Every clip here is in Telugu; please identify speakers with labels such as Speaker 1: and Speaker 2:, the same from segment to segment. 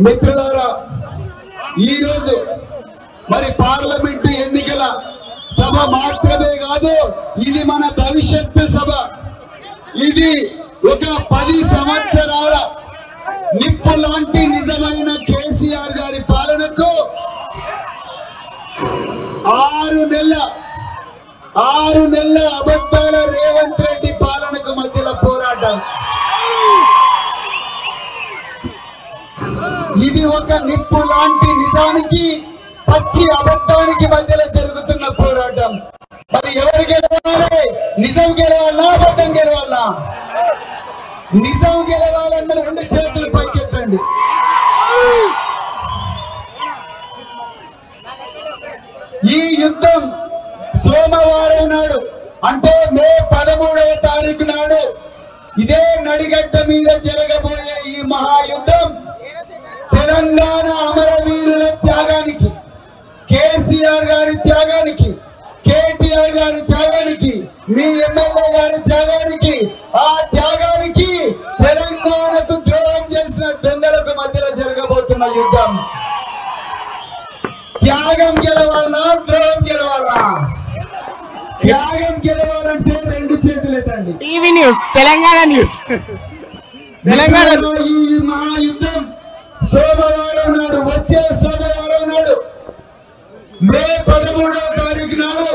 Speaker 1: మిత్రులారా, ఈరోజు మరి పార్లమెంటు ఎన్నికల సభ మాత్రమే కాదు, ఇది మన భవిష్యత్తు సభ. ఇది ఒక 10 సంవత్సరాల నిప్పు లాంటి నిజమైన కేసీఆర్ గారి పాలనకు 6 నెలల అబద్ధాల రేవంత్ రెడ్డి పాలనకు మధ్యలో పోరాటం. ఇది ఒక నిప్పు లాంటి నిజానికి పచ్చి అబద్ధానికి మధ్యలో జరుగుతున్న పోరాటం. మరి ఎవరు గెలవాలి? నిజం గెలవాలా, అబద్ధం గెలవాలా? నిజం గెలవాలన్న 2 చేతులు పైకెత్తండి. ఈ యుద్ధం సోమవారం నాడు, అంటే మే 13వ తారీఖు నాడు ఇదే నడిగడ్డ మీద జరగబోయే ఈ మహాయుద్ధం తెలంగాణ అమరవీరుల త్యాగానికి, కేసీఆర్ గారి త్యాగానికి, కేటీఆర్ గారి త్యాగానికి, మీ ఎమ్మెల్యే గారి త్యాగానికి, ఆ త్యాగానికి తెలంగాణకు ద్రోహం చేసిన దొంగలకు మధ్యలో జరగబోతున్న యుద్ధం. త్యాగం గెలవాలా, ద్రోహం గెలవాలా? త్యాగం గెలవాలంటే 2 చేతులు ఎత్తండి.
Speaker 2: TV news, Telangana news.
Speaker 1: తెలంగాణలో ఈ మహాయుద్ధం సోమవారం నాడు, వచ్చే సోమవారం నాడు మే 13వ తారీఖు నాడు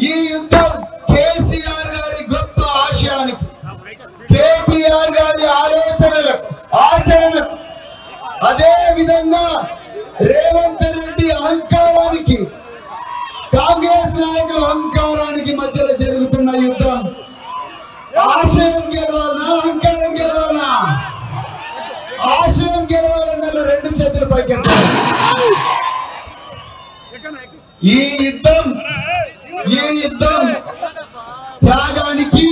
Speaker 1: ఈ యుద్ధం కేసీఆర్ గారి గొప్ప ఆశయానికి, కేటీఆర్ గారి ఆచరణకు, అదే విధంగా రేవంత్ రెడ్డి అహంకారానికి, కాంగ్రెస్ నాయకుల అహంకారానికి మధ్యలో జరుగుతున్న యుద్ధం. ఆశయం గెలవాలన్నా, అహంకారం గెలవాలన్నా? ఆశయం గెలవాలన్న 2 చేతులు పైకెత్తాలి. ఈ యుద్ధం త్యాగానికి,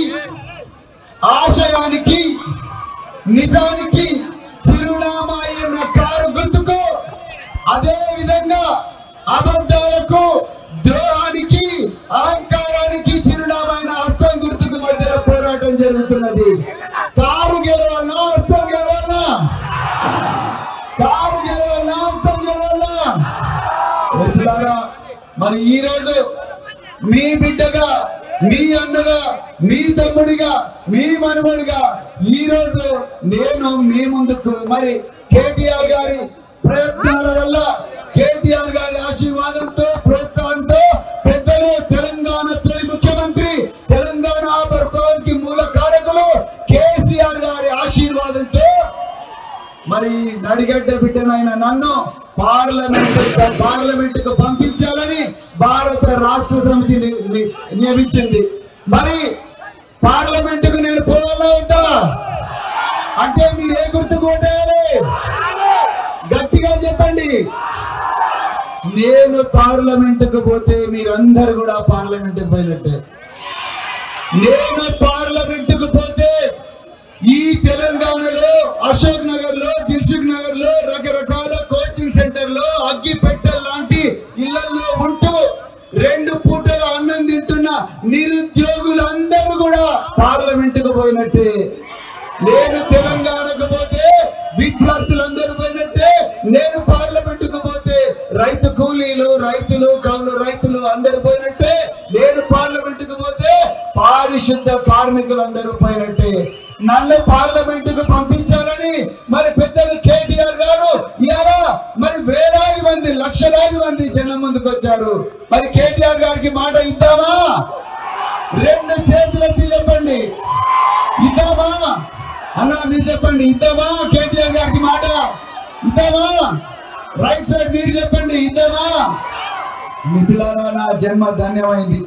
Speaker 1: ఆశయానికి, నిజానికి చిరునామా అయిన కారు గుర్తుకు, అదే విధంగా అబద్ధాలకు, ద్రోహానికి, అహంకారానికి చిరునామైన హస్తం గుర్తుకు మధ్యలో పోరాటం జరుగుతున్నది. కారు గెలవాలన్నా, హస్తం గెలవాలన్నా? కారు గెలవాలన్నా, హస్తం గెలవాలన్నా? మరి ఈ రోజు మీ బిడ్డగా, మీ అన్నగా, మీ తమ్ముడిగా, మీ మనవడిగా ఈ రోజు నేను మీ ముందుకు, మరి కేటీఆర్ గారి ప్రయత్నాల వల్ల, కేటీఆర్ గారి ఆశీర్వాదంతో, ప్రోత్సాహంతో, పెద్దలు, తెలంగాణ తొలి ముఖ్యమంత్రి, తెలంగాణ ఆవిర్భావానికి మూల కారకులు కేసీఆర్ గారి ఆశీర్వాదంతో మరి నడిగడ్డ బిడ్డనైన నన్ను పార్లమెంటుకు పంపించాలని భారత రాష్ట్ర సమితి నియమించింది. మరి పార్లమెంటుకు నేను పోవాలా వద్దా? అంటే మీరు ఏ గుర్తు కొట్టాలి? గట్టిగా చెప్పండి. నేను పార్లమెంటుకు పోతే మీరందరూ కూడా పార్లమెంటుకు పోయినట్టే. నేను పార్లమెంటుకు పోతే ఈ తెలంగాణలో అశోక్ నగర్ లో, దిల్సుఖ్ నగర్ లో, రకరకాల కోచింగ్ సెంటర్ లో, అగ్గిపెట్టెల లాంటి ఇళ్లలో ఉంటూ 2 పూటల అన్నం తింటున్న నిరుద్యోగులందరూ కూడా పార్లమెంటుకు పోయినట్టే. నేను తెలంగాణకు పోతే విద్యార్థులందరూ పోయినట్టే. నేను పార్లమెంటుకు పోతే రైతు కూలీలు, రైతులు, కౌలు రైతులు అందరూ పోయినట్టే. నేను పార్లమెంటుకు పోతే పారిశుద్ధ కార్మికులందరూ పోయినట్టే. నన్ను పార్లమెంటుకు పంపించాలని మరి పెద్దలు కేటీఆర్ గారు ఇయాలా మరి వేలాది మంది, లక్షలాది మంది జనం ముందుకు వచ్చారు. మరి కేటీఆర్ గారికి మాట ఇద్దామా? 2 చేతులెత్తి చెప్పండి, ఇద్దామా? అన్న మీరు చెప్పండి, ఇద్దామా? కేటీఆర్ గారికి మాట ఇద్దామా? రైట్ సైడ్ మీరు చెప్పండి, ఇద్దామా? మిథులారా, నా జన్మ ధన్యమైంది.